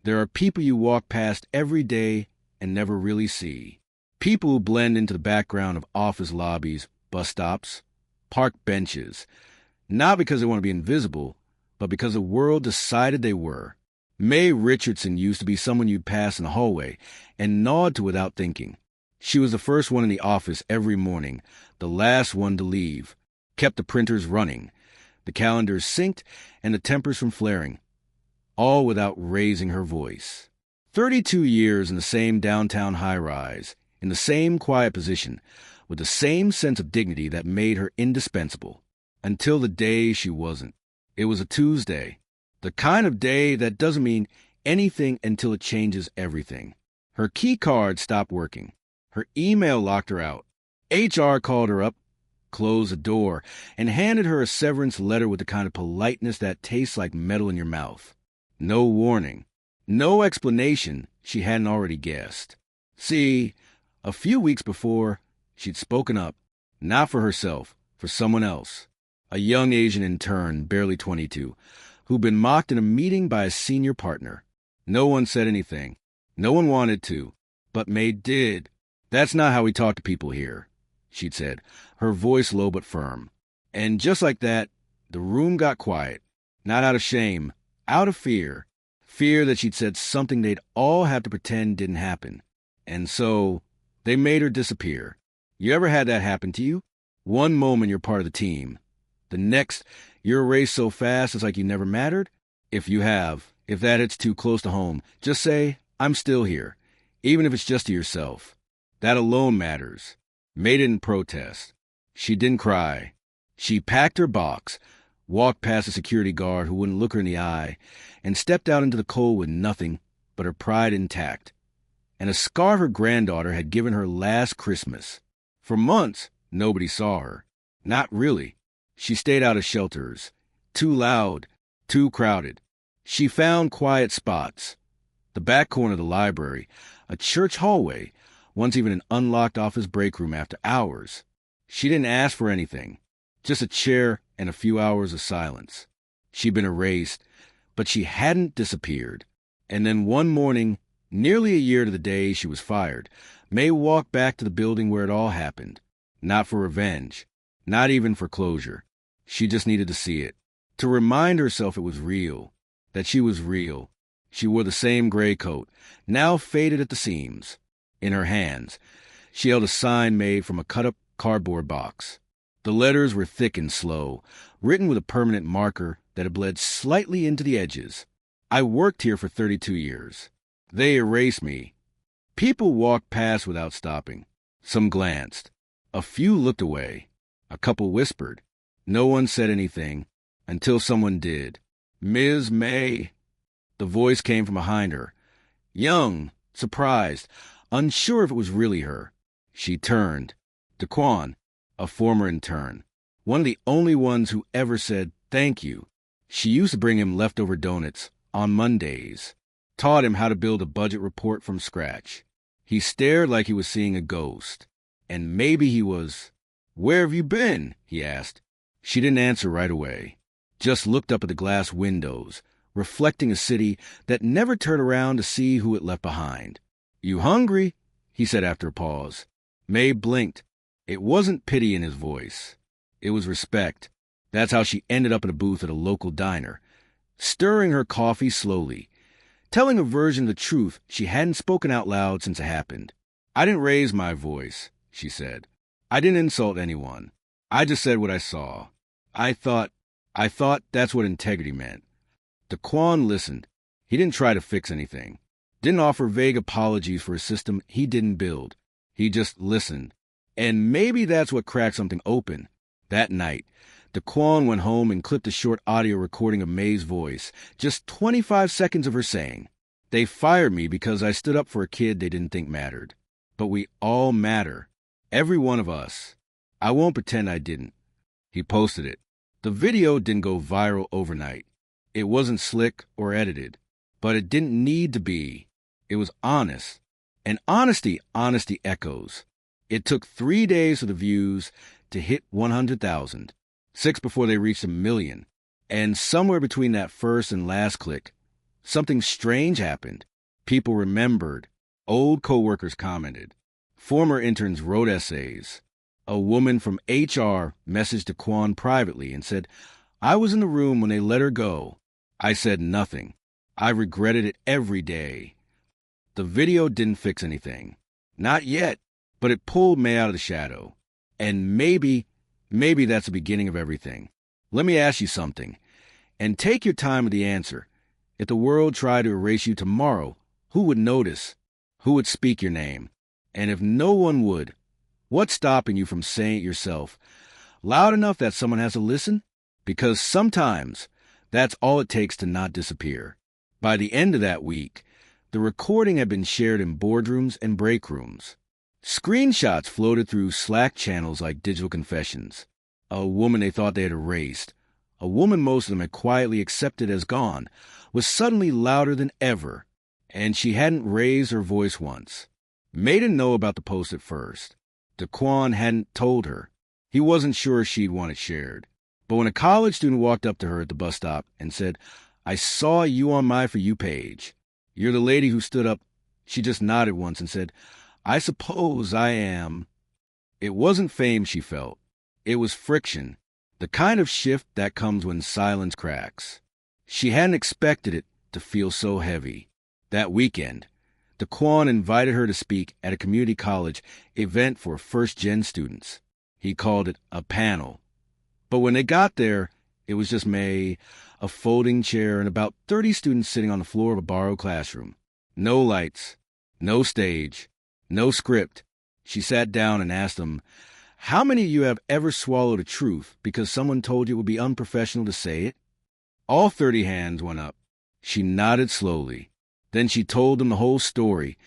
There are people you walk past every day and never really see. People who blend into the background of office lobbies, bus stops, park benches, not because they want to be invisible, but because the world decided they were. Mae Richardson used to be someone you'd pass in the hallway and nod to without thinking. She was the first one in the office every morning, the last one to leave, kept the printers running, the calendars synced, and the tempers from flaring, all without raising her voice. 32 years in the same downtown high-rise, in the same quiet position, with the same sense of dignity that made her indispensable. Until the day she wasn't. It was a Tuesday. The kind of day that doesn't mean anything until it changes everything. Her key card stopped working. Her email locked her out. HR called her up, closed the door, and handed her a severance letter with the kind of politeness that tastes like metal in your mouth. No warning. No explanation she hadn't already guessed. See, a few weeks before, she'd spoken up, not for herself, for someone else. A young Asian intern, barely 22, who'd been mocked in a meeting by a senior partner. No one said anything. No one wanted to. But Mae did. "That's not how we talk to people here," she'd said, her voice low but firm. And just like that, the room got quiet. Not out of shame, out of fear. Fear that she'd said something they'd all have to pretend didn't happen. And so, they made her disappear. You ever had that happen to you? One moment you're part of the team. The next, you're erased so fast it's like you never mattered? If you have, if that hits too close to home, just say, "I'm still here," even if it's just to yourself. That alone matters. Mae didn't protest. She didn't cry. She packed her box, walked past a security guard who wouldn't look her in the eye, and stepped out into the cold with nothing but her pride intact, and a scarf her granddaughter had given her last Christmas. For months, nobody saw her. Not really. She stayed out of shelters. Too loud, too crowded. She found quiet spots. The back corner of the library, a church hallway, once even an unlocked office break room after hours. She didn't ask for anything, just a chair and a few hours of silence. She'd been erased, but she hadn't disappeared. And then one morning, nearly a year to the day she was fired, Mae walked back to the building where it all happened. Not for revenge, not even for closure. She just needed to see it, to remind herself it was real, that she was real. She wore the same gray coat, now faded at the seams. In her hands, she held a sign made from a cut-up cardboard box. The letters were thick and slow, written with a permanent marker that had bled slightly into the edges. "I worked here for 32 years. They erased me." People walked past without stopping. Some glanced. A few looked away. A couple whispered. No one said anything, until someone did. "Ms. Mae." The voice came from behind her. Young, surprised, unsure if it was really her. She turned. Daquan, a former intern. One of the only ones who ever said thank you. She used to bring him leftover donuts on Mondays. Taught him how to build a budget report from scratch. He stared like he was seeing a ghost. And maybe he was. "Where have you been?" he asked. She didn't answer right away. Just looked up at the glass windows, reflecting a city that never turned around to see who it left behind. "You hungry?" he said after a pause. Mae blinked. It wasn't pity in his voice. It was respect. That's how she ended up in a booth at a local diner, stirring her coffee slowly, telling a version of the truth she hadn't spoken out loud since it happened. "I didn't raise my voice," she said. "I didn't insult anyone. I just said what I saw. I thought that's what integrity meant." Daquan listened. He didn't try to fix anything. Didn't offer vague apologies for a system he didn't build. He just listened. And maybe that's what cracked something open. That night, Daquan went home and clipped a short audio recording of Mae's voice, just 25 seconds of her saying, "They fired me because I stood up for a kid they didn't think mattered. But we all matter. Every one of us. I won't pretend I didn't." He posted it. The video didn't go viral overnight. It wasn't slick or edited, but it didn't need to be. It was honest. And honesty echoes. It took 3 days for the views to hit 100,000, 6 before they reached 1 million. And somewhere between that first and last click, Something strange happened. People remembered. Old coworkers commented. Former interns wrote essays. A woman from HR messaged Daquan privately and said, "I was in the room when they let her go. I said nothing. I regretted it every day." The video didn't fix anything. Not yet, but it pulled May out of the shadow. And maybe that's the beginning of everything. Let me ask you something, and take your time with the answer. If the world tried to erase you tomorrow, who would notice? Who would speak your name? And if no one would, what's stopping you from saying it yourself, loud enough that someone has to listen? Because sometimes that's all it takes to not disappear. By the end of that week, the recording had been shared in boardrooms and break rooms. Screenshots floated through Slack channels like digital confessions. A woman they thought they had erased, a woman most of them had quietly accepted as gone, was suddenly louder than ever, and she hadn't raised her voice once. May didn't know about the post at first. Daquan hadn't told her. He wasn't sure she'd want it shared. But when a college student walked up to her at the bus stop and said, "I saw you on my For You page. You're the lady who stood up," she just nodded once and said, "I suppose I am." It wasn't fame she felt. It was friction, the kind of shift that comes when silence cracks. She hadn't expected it to feel so heavy. That weekend, Daquan invited her to speak at a community college event for first-gen students. He called it a panel. But when they got there, it was just May, a folding chair, and about 30 students sitting on the floor of a borrowed classroom. No lights, no stage, no script. She sat down and asked them, "How many of you have ever swallowed a truth because someone told you it would be unprofessional to say it?" All 30 hands went up. She nodded slowly. Then she told them the whole story,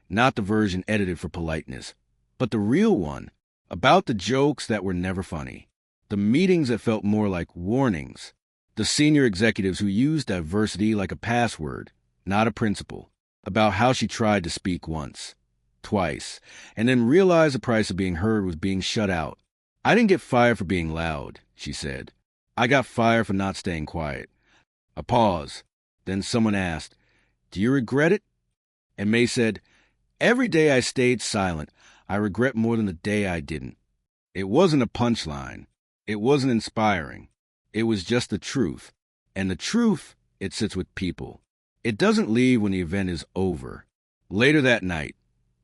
not the version edited for politeness, but the real one, about the jokes that were never funny, the meetings that felt more like warnings, the senior executives who used diversity like a password, not a principle, about how she tried to speak once, twice, and then realized the price of being heard was being shut out. "I didn't get fired for being loud," she said. "I got fired for not staying quiet." A pause. Then someone asked, "Do you regret it?" And May said, "Every day I stayed silent, I regret more than the day I didn't." It wasn't a punchline. It wasn't inspiring. It was just the truth. And the truth, it sits with people. It doesn't leave when the event is over. Later that night,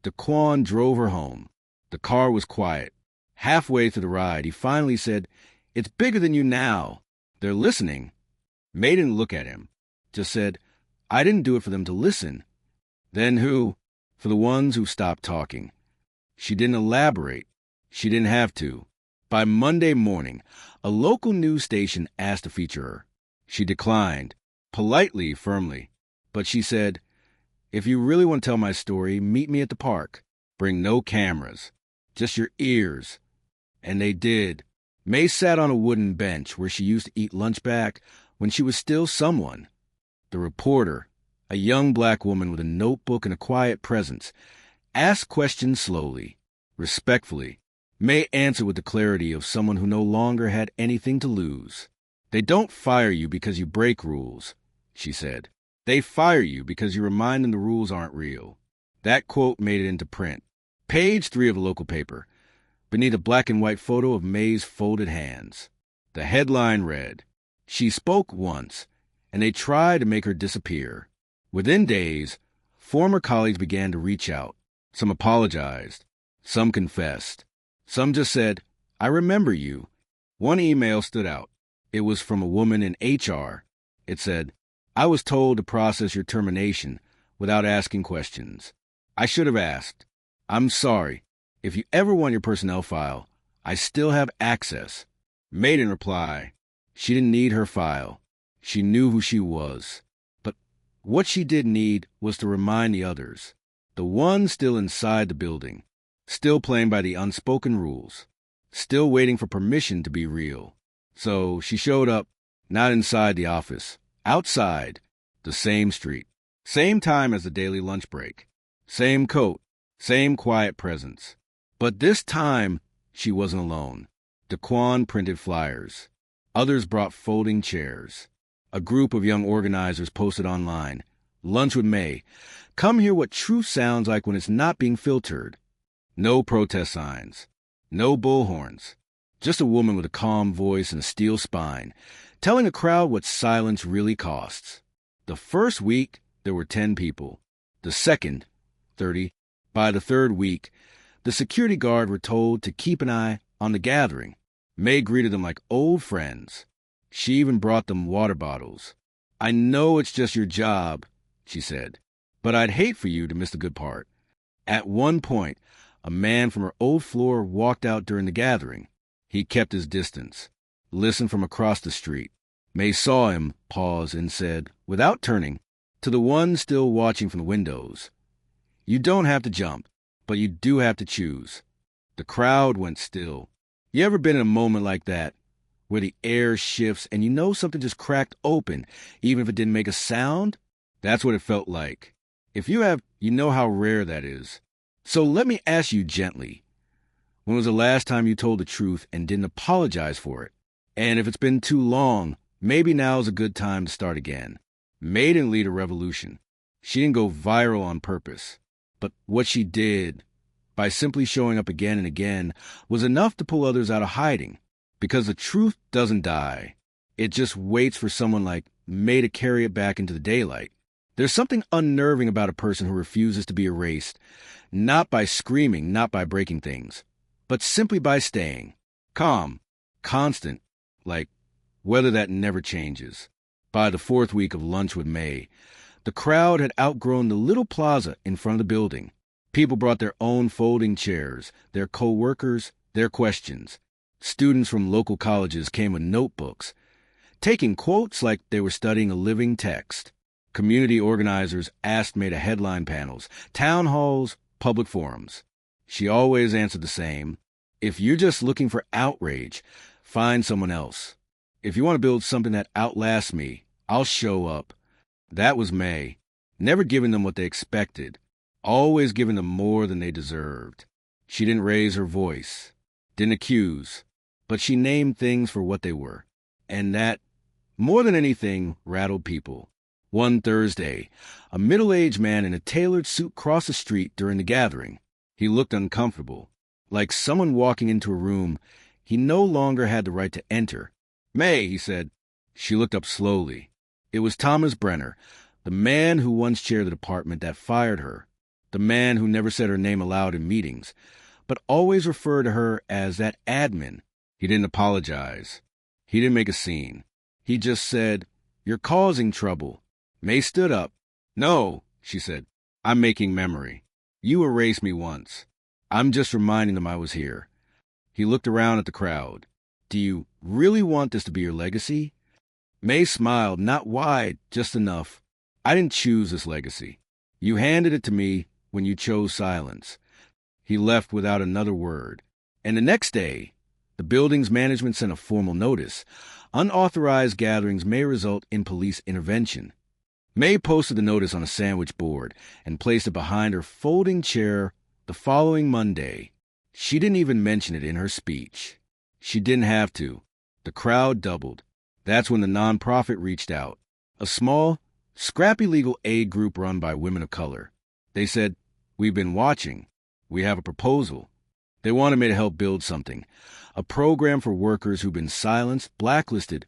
Daquan drove her home. The car was quiet. Halfway through the ride, he finally said, "It's bigger than you now. They're listening." May didn't look at him. Just said, "I didn't do it for them to listen." Then who? For the ones who stopped talking. She didn't elaborate. She didn't have to. By Monday morning, a local news station asked to feature her. She declined, politely, firmly. But she said, "If you really want to tell my story, meet me at the park. Bring no cameras, just your ears." And they did. May sat on a wooden bench where she used to eat lunch back when she was still someone. The reporter, a young black woman with a notebook and a quiet presence, asked questions slowly, respectfully. May answered with the clarity of someone who no longer had anything to lose. "They don't fire you because you break rules," she said. "They fire you because you remind them the rules aren't real." That quote made it into print. Page 3 of the local paper, beneath a black and white photo of May's folded hands. The headline read, "She spoke once, and they tried to make her disappear." Within days, former colleagues began to reach out. Some apologized. Some confessed. Some just said, "I remember you." One email stood out. It was from a woman in HR. It said, "I was told to process your termination without asking questions. I should have asked. I'm sorry. If you ever want your personnel file, I still have access." May didn't reply. She didn't need her file. She knew who she was. But what she did need was to remind the others, the ones still inside the building, still playing by the unspoken rules, still waiting for permission to be real. So she showed up, not inside the office, outside, the same street, same time as the daily lunch break, same coat, same quiet presence. But this time, she wasn't alone. Daquan printed flyers. Others brought folding chairs. A group of young organizers posted online, "Lunch with May. Come hear what truth sounds like when it's not being filtered." No protest signs. No bullhorns. Just a woman with a calm voice and a steel spine, telling a crowd what silence really costs. The first week, there were 10 people. The second, 30. By the third week, the security guard were told to keep an eye on the gathering. May greeted them like old friends. She even brought them water bottles. "I know it's just your job," she said, "but I'd hate for you to miss the good part." At one point, a man from her old floor walked out during the gathering. He kept his distance, listened from across the street. May saw him, pause, and said, without turning, to the one still watching from the windows, "You don't have to jump, but you do have to choose." The crowd went still. You ever been in a moment like that, where the air shifts and you know something just cracked open, even if it didn't make a sound? That's what it felt like. If you have, you know how rare that is. So let me ask you gently, when was the last time you told the truth and didn't apologize for it? And if it's been too long, maybe now's a good time to start again. May didn't lead a revolution. She didn't go viral on purpose. But what she did, by simply showing up again and again, was enough to pull others out of hiding. Because the truth doesn't die. It just waits for someone like May to carry it back into the daylight. There's something unnerving about a person who refuses to be erased, not by screaming, not by breaking things, but simply by staying calm, constant, like weather that never changes. By the fourth week of Lunch with May, the crowd had outgrown the little plaza in front of the building. People brought their own folding chairs, their co-workers, their questions. Students from local colleges came with notebooks, taking quotes like they were studying a living text. Community organizers asked May to headline panels, town halls, public forums. She always answered the same: "If you're just looking for outrage, find someone else. If you want to build something that outlasts me, I'll show up." That was May, never giving them what they expected, always giving them more than they deserved. She didn't raise her voice, didn't accuse, but she named things for what they were. And that, more than anything, rattled people. One Thursday, a middle-aged man in a tailored suit crossed the street during the gathering. He looked uncomfortable, like someone walking into a room he no longer had the right to enter. "May," he said. She looked up slowly. It was Thomas Brenner, the man who once chaired the department that fired her, the man who never said her name aloud in meetings, but always referred to her as that admin. He didn't apologize. He didn't make a scene. He just said, "You're causing trouble." May stood up. "No," she said. "I'm making memory. You erased me once. I'm just reminding them I was here." He looked around at the crowd. "Do you really want this to be your legacy?" May smiled, not wide, just enough. "I didn't choose this legacy. You handed it to me when you chose silence." He left without another word. And the next day, the building's management sent a formal notice. Unauthorized gatherings may result in police intervention. May posted the notice on a sandwich board and placed it behind her folding chair the following Monday. She didn't even mention it in her speech. She didn't have to. The crowd doubled. That's when the nonprofit reached out. A small, scrappy legal aid group run by women of color. They said, "We've been watching. We have a proposal." They wanted me to help build something. A program for workers who've been silenced, blacklisted,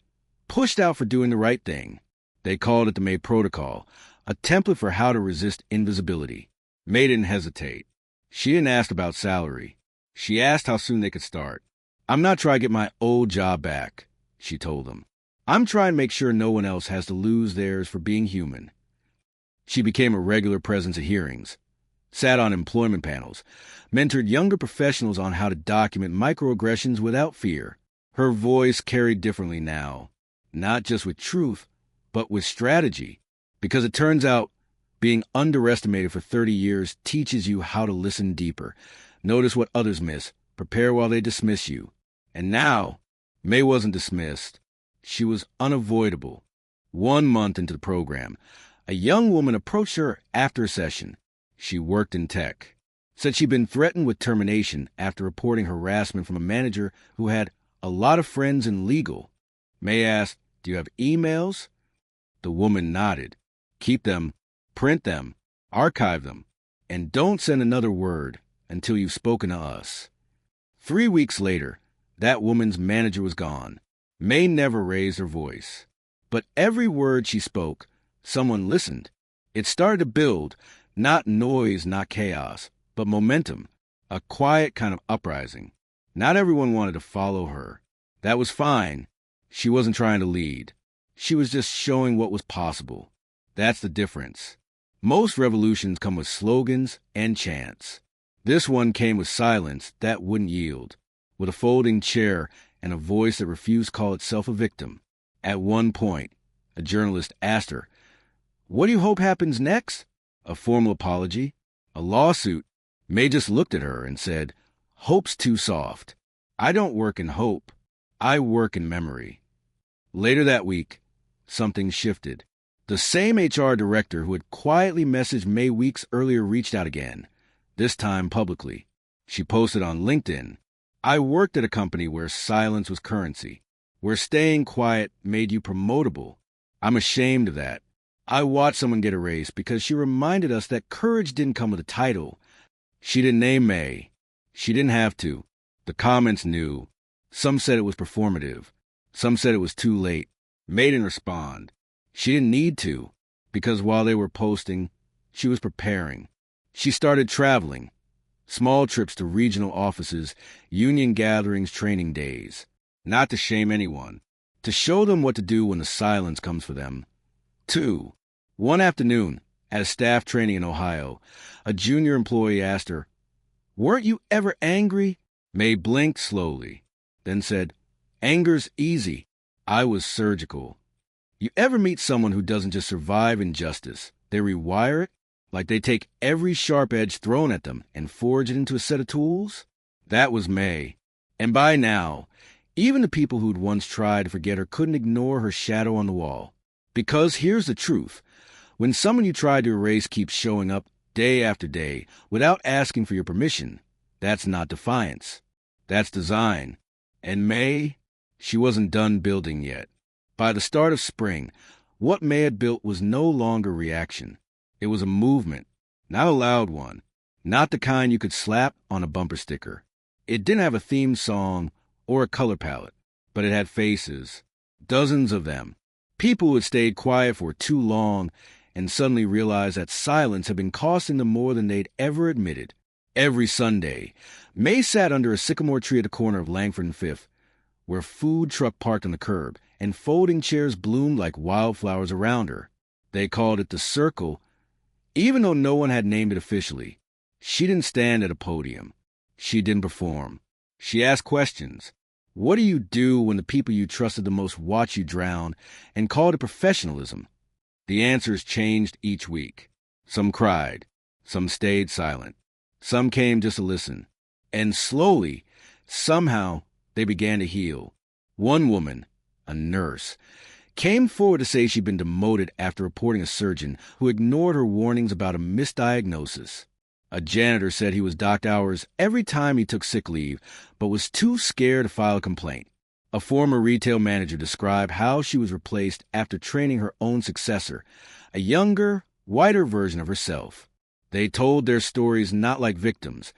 pushed out for doing the right thing. They called it the May Protocol, a template for how to resist invisibility. May didn't hesitate. She didn't ask about salary. She asked how soon they could start. "I'm not trying to get my old job back," she told them. "I'm trying to make sure no one else has to lose theirs for being human." She became a regular presence at hearings, sat on employment panels, mentored younger professionals on how to document microaggressions without fear. Her voice carried differently now, not just with truth, but with strategy. Because it turns out, being underestimated for 30 years teaches you how to listen deeper, notice what others miss, prepare while they dismiss you. And now, May wasn't dismissed. She was unavoidable. 1 month into the program, a young woman approached her after a session. She worked in tech. Said she'd been threatened with termination after reporting harassment from a manager who had a lot of friends in legal. May asked, "Do you have emails?" The woman nodded. Keep them, print them, archive them, and don't send another word until you've spoken to us. 3 weeks later, that woman's manager was gone. May never raised her voice. But every word she spoke, someone listened. It started to build, not noise, not chaos, but momentum, a quiet kind of uprising. Not everyone wanted to follow her. That was fine. She wasn't trying to lead. She was just showing what was possible. That's the difference. Most revolutions come with slogans and chants. This one came with silence that wouldn't yield, with a folding chair and a voice that refused to call itself a victim. At one point, a journalist asked her, "What do you hope happens next?" A formal apology? A lawsuit? May just looked at her and said, "Hope's too soft. I don't work in hope. I work in memory." Later that week, something shifted. The same HR director who had quietly messaged May weeks earlier reached out again, this time publicly. She posted on LinkedIn, "I worked at a company where silence was currency, where staying quiet made you promotable. I'm ashamed of that. I watched someone get erased because she reminded us that courage didn't come with a title." She didn't name May. She didn't have to. The comments knew. Some said it was performative. Some said it was too late. May didn't respond. She didn't need to, because while they were posting, she was preparing. She started traveling. Small trips to regional offices, union gatherings, training days. Not to shame anyone. To show them what to do when the silence comes for them. 2. One afternoon, at a staff training in Ohio, a junior employee asked her, "Weren't you ever angry?" May blinked slowly, then said, "Anger's easy. I was surgical." You ever meet someone who doesn't just survive injustice? They rewire it, like they take every sharp edge thrown at them and forge it into a set of tools? That was May. And by now, even the people who'd once tried to forget her couldn't ignore her shadow on the wall. Because here's the truth. When someone you tried to erase keeps showing up day after day without asking for your permission, that's not defiance. That's design. And May, she wasn't done building yet. By the start of spring, what May had built was no longer reaction. It was a movement, not a loud one, not the kind you could slap on a bumper sticker. It didn't have a theme song or a color palette, but it had faces, dozens of them. People who had stayed quiet for too long and suddenly realized that silence had been costing them more than they'd ever admitted. Every Sunday, May sat under a sycamore tree at the corner of Langford and Fifth, where a food truck parked on the curb, and folding chairs bloomed like wildflowers around her. They called it the Circle, even though no one had named it officially. She didn't stand at a podium. She didn't perform. She asked questions. What do you do when the people you trusted the most watch you drown, and called it professionalism? The answers changed each week. Some cried. Some stayed silent. Some came just to listen. And slowly, somehow, they began to heal. One woman, a nurse, came forward to say she'd been demoted after reporting a surgeon who ignored her warnings about a misdiagnosis. A janitor said he was docked hours every time he took sick leave, but was too scared to file a complaint. A former retail manager described how she was replaced after training her own successor, a younger, whiter version of herself. They told their stories not like victims,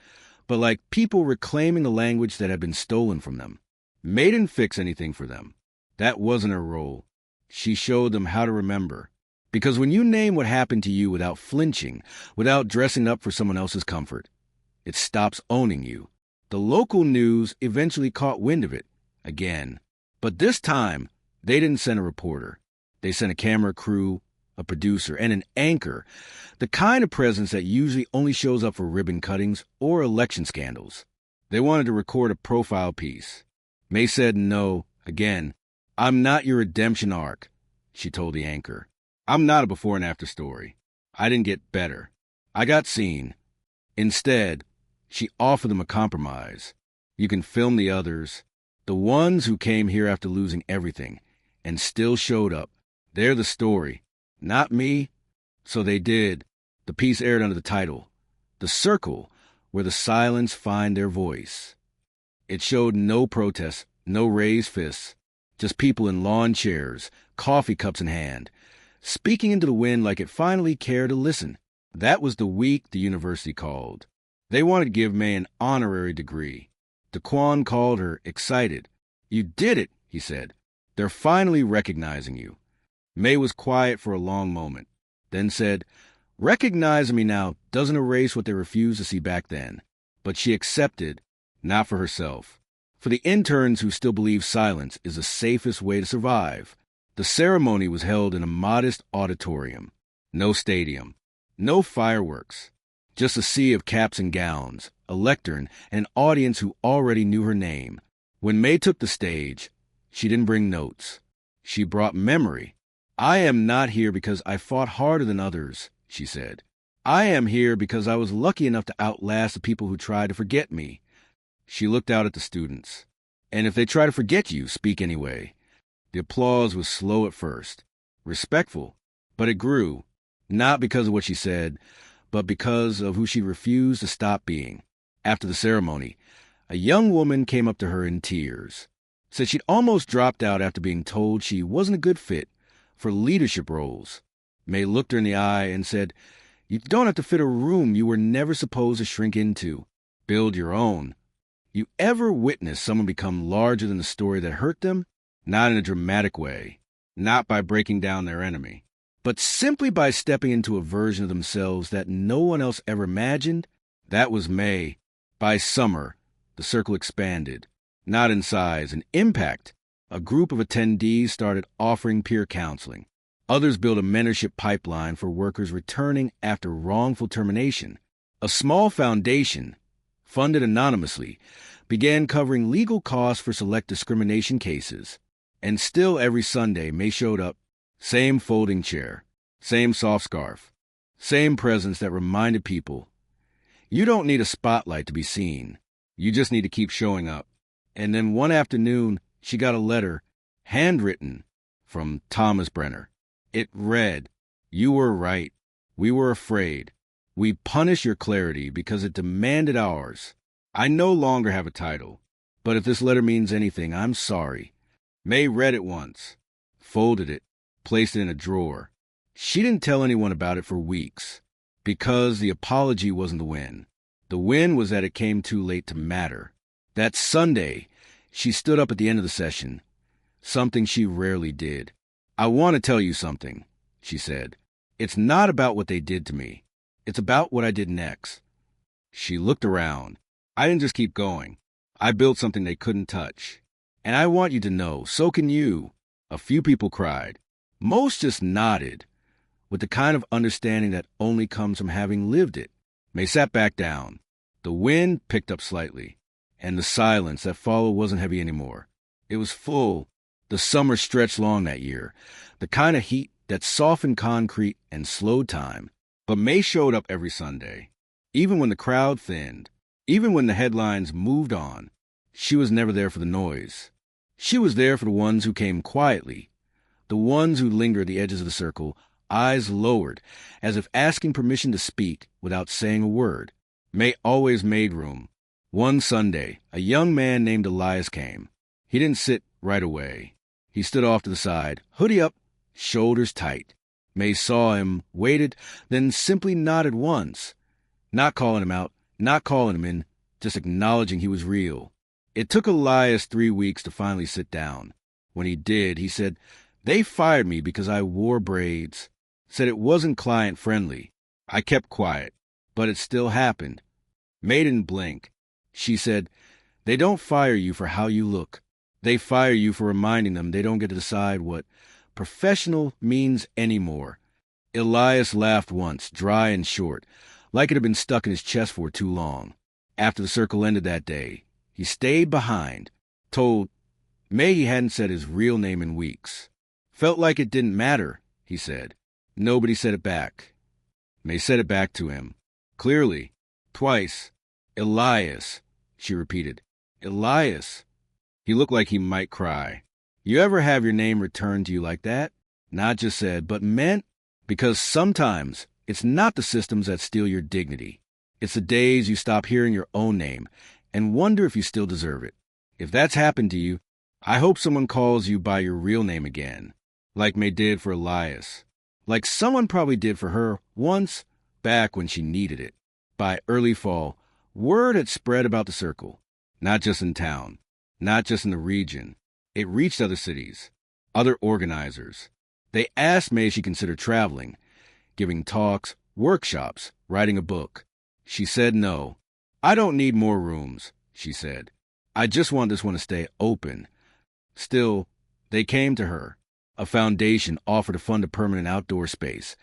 but like people reclaiming the language that had been stolen from them. May didn't fix anything for them. That wasn't her role. She showed them how to remember. Because when you name what happened to you without flinching, without dressing up for someone else's comfort, it stops owning you. The local news eventually caught wind of it, again. But this time, they didn't send a reporter. They sent a camera crew, a producer, and an anchor, the kind of presence that usually only shows up for ribbon cuttings or election scandals. They wanted to record a profile piece. May said no, again. "I'm not your redemption arc," she told the anchor. "I'm not a before and after story. I didn't get better. I got seen." Instead, she offered them a compromise. You can film the others, the ones who came here after losing everything, and still showed up. They're the story, not me. So they did. The piece aired under the title, "The Circle, Where the Silence Find Their Voice." It showed no protests, no raised fists, just people in lawn chairs, coffee cups in hand, speaking into the wind like it finally cared to listen. That was the week the university called. They wanted to give May an honorary degree. Daquan called her, excited. "You did it," he said. "They're finally recognizing you." May was quiet for a long moment, then said, "Recognizing me now doesn't erase what they refused to see back then." But she accepted, not for herself. For the interns who still believe silence is the safest way to survive. The ceremony was held in a modest auditorium. No stadium. No fireworks. Just a sea of caps and gowns, a lectern, and an audience who already knew her name. When May took the stage, she didn't bring notes. She brought memory. "I am not here because I fought harder than others," she said. "I am here because I was lucky enough to outlast the people who tried to forget me." She looked out at the students. "And if they try to forget you, speak anyway." The applause was slow at first, respectful, but it grew, not because of what she said, but because of who she refused to stop being. After the ceremony, a young woman came up to her in tears, said she'd almost dropped out after being told she wasn't a good fit for leadership roles. May looked her in the eye and said, "You don't have to fit a room you were never supposed to shrink into. Build your own." You ever witness someone become larger than the story that hurt them? Not in a dramatic way, not by breaking down their enemy, but simply by stepping into a version of themselves that no one else ever imagined? That was May. By summer, the circle expanded, not in size, in impact. A group of attendees started offering peer counseling. Others built a mentorship pipeline for workers returning after wrongful termination. A small foundation, funded anonymously, began covering legal costs for select discrimination cases. And still every Sunday, May showed up, same folding chair, same soft scarf, same presence that reminded people, you don't need a spotlight to be seen. You just need to keep showing up. And then one afternoon, she got a letter, handwritten, from Thomas Brenner. It read, "You were right. We were afraid. We punish your clarity because it demanded ours. I no longer have a title, but if this letter means anything, I'm sorry." May read it once, folded it, placed it in a drawer. She didn't tell anyone about it for weeks, because the apology wasn't the win. The win was that it came too late to matter. That Sunday, she stood up at the end of the session, something she rarely did. "I want to tell you something," she said. "It's not about what they did to me. It's about what I did next." She looked around. "I didn't just keep going. I built something they couldn't touch. And I want you to know, so can you." A few people cried. Most just nodded, with the kind of understanding that only comes from having lived it. May sat back down. The wind picked up slightly, and the silence that followed wasn't heavy anymore. It was full. The summer stretched long that year, the kind of heat that softened concrete and slowed time. But May showed up every Sunday, even when the crowd thinned, even when the headlines moved on. She was never there for the noise. She was there for the ones who came quietly, the ones who lingered at the edges of the circle, eyes lowered, as if asking permission to speak without saying a word. May always made room. One Sunday, a young man named Elias came. He didn't sit right away. He stood off to the side, hoodie up, shoulders tight. May saw him, waited, then simply nodded once. Not calling him out, not calling him in, just acknowledging he was real. It took Elias 3 weeks to finally sit down. When he did, he said, "They fired me because I wore braids." Said it wasn't client-friendly. I kept quiet, but it still happened. May didn't blink. She said, "They don't fire you for how you look. They fire you for reminding them they don't get to decide what professional means anymore." Elias laughed once, dry and short, like it had been stuck in his chest for too long. After the circle ended that day, he stayed behind, told May he hadn't said his real name in weeks. Felt like it didn't matter, he said. Nobody said it back. May said it back to him, clearly, twice. "Elias," she repeated. "Elias." He looked like he might cry. You ever have your name returned to you like that? Not just said, but meant? Because sometimes it's not the systems that steal your dignity. It's the days you stop hearing your own name and wonder if you still deserve it. If that's happened to you, I hope someone calls you by your real name again, like May did for Elias. like someone probably did for her once back when she needed it. By early fall, word had spread about the circle, not just in town, not just in the region. It reached other cities, other organizers. They asked May if she considered traveling, giving talks, workshops, writing a book. She said no. I don't need more rooms, she said. I just want this one to stay open. Still, they came to her. A foundation offered to fund a permanent outdoor space,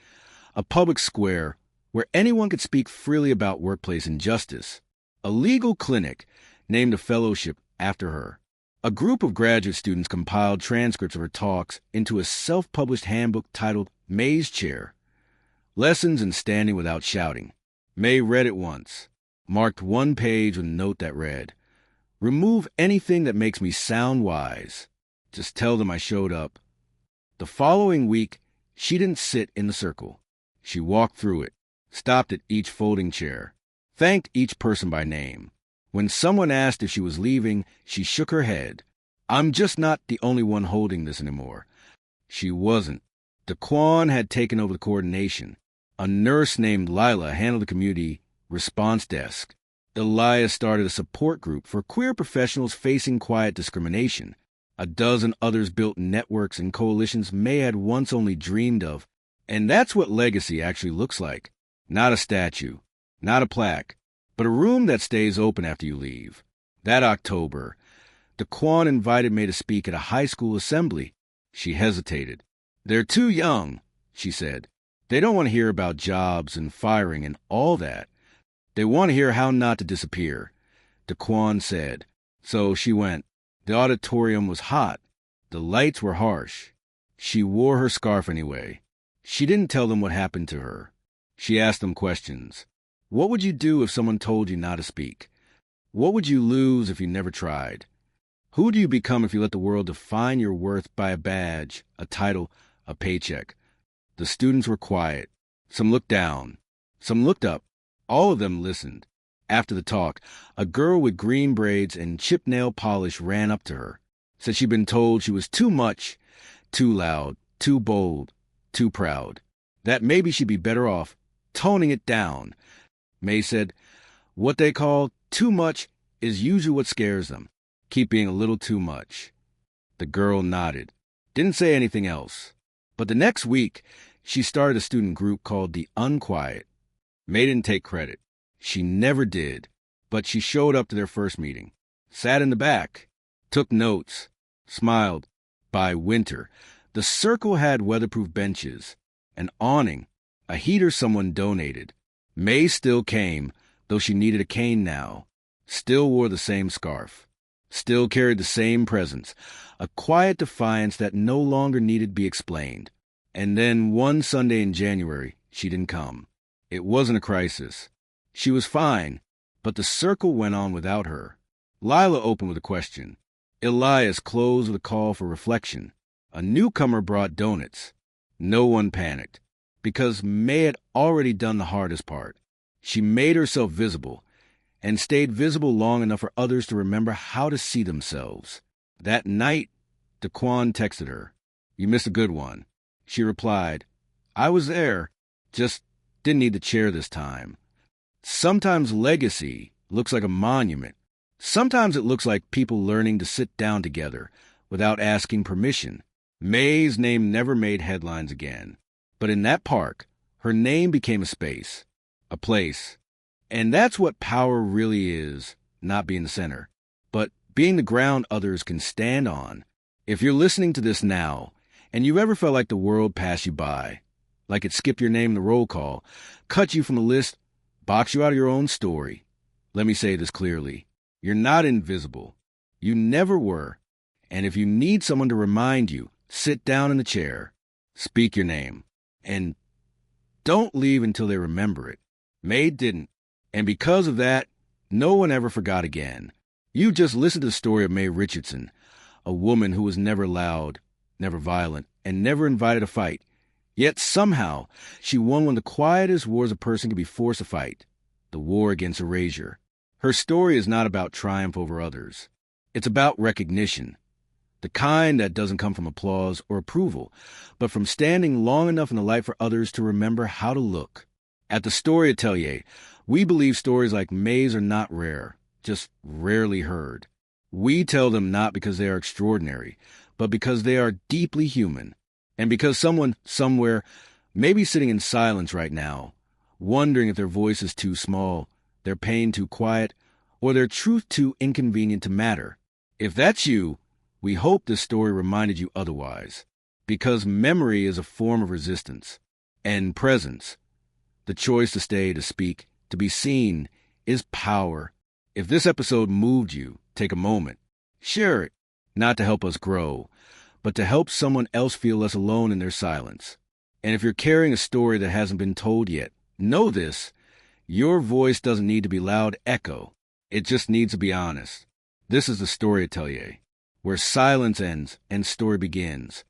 a public square where anyone could speak freely about workplace injustice, a legal clinic named a fellowship after her. A group of graduate students compiled transcripts of her talks into a self-published handbook titled May's Chair, Lessons in Standing Without Shouting. May read it once, marked one page with a note that read, "Remove anything that makes me sound wise. Just tell them I showed up." The following week, she didn't sit in the circle. She walked through it, stopped at each folding chair, thanked each person by name. When someone asked if she was leaving, she shook her head. I'm just not the only one holding this anymore. She wasn't. Daquan had taken over the coordination. A nurse named Lila handled the community response desk. Elias started a support group for queer professionals facing quiet discrimination. A dozen others built networks and coalitions May had once only dreamed of. And that's what legacy actually looks like. Not a statue, not a plaque, but a room that stays open after you leave. That October, Daquan invited May to speak at a high school assembly. She hesitated. They're too young, she said. They don't want to hear about jobs and firing and all that. They want to hear how not to disappear, Daquan said. So she went. The auditorium was hot. The lights were harsh. She wore her scarf anyway. She didn't tell them what happened to her. She asked them questions. What would you do if someone told you not to speak? What would you lose if you never tried? Who do you become if you let the world define your worth by a badge, a title, a paycheck? The students were quiet. Some looked down. Some looked up. All of them listened. After the talk, a girl with green braids and chipped nail polish ran up to her, said she'd been told she was too much, too loud, too bold, too proud, that maybe she'd be better off toning it down. May said, what they call too much is usually what scares them. Keep being a little too much. The girl nodded, didn't say anything else. But the next week, she started a student group called the Unquiet. May didn't take credit. She never did. But she showed up to their first meeting, sat in the back, took notes, smiled. By winter, the circle had weatherproof benches, an awning, a heater someone donated. May still came, though she needed a cane now, still wore the same scarf, still carried the same presence, a quiet defiance that no longer needed to be explained. And then one Sunday in January, she didn't come. It wasn't a crisis. She was fine, but the circle went on without her. Lila opened with a question. Elias closed with a call for reflection. A newcomer brought donuts. No one panicked, because May had already done the hardest part. She made herself visible, and stayed visible long enough for others to remember how to see themselves. That night, Daquan texted her, "You missed a good one." She replied, "I was there, just didn't need the chair this time." Sometimes legacy looks like a monument. Sometimes it looks like people learning to sit down together without asking permission. May's name never made headlines again. But in that park, her name became a space, a place. And that's what power really is, not being the center, but being the ground others can stand on. If you're listening to this now, and you ever felt like the world passed you by, like it skipped your name in the roll call, cut you from the list, box you out of your own story, let me say this clearly. You're not invisible. You never were. And if you need someone to remind you, sit down in the chair, speak your name, and don't leave until they remember it. May didn't. And because of that, no one ever forgot again. You just listened to the story of May Richardson, a woman who was never loud, never violent, and never invited a fight. Yet somehow, she won one of the quietest wars a person could be forced to fight, the war against erasure. Her story is not about triumph over others. It's about recognition. The kind that doesn't come from applause or approval, but from standing long enough in the light for others to remember how to look. At the Story Atelier, we believe stories like May's are not rare, just rarely heard. We tell them not because they are extraordinary, but because they are deeply human, and because someone somewhere may be sitting in silence right now, wondering if their voice is too small, their pain too quiet, or their truth too inconvenient to matter. If that's you, we hope this story reminded you otherwise, because memory is a form of resistance, and presence, the choice to stay, to speak, to be seen, is power. If this episode moved you, take a moment. Share it, not to help us grow, but to help someone else feel less alone in their silence. And if you're carrying a story that hasn't been told yet, know this: your voice doesn't need to be loud echo. It just needs to be honest. This is the Story Atelier, where silence ends and story begins.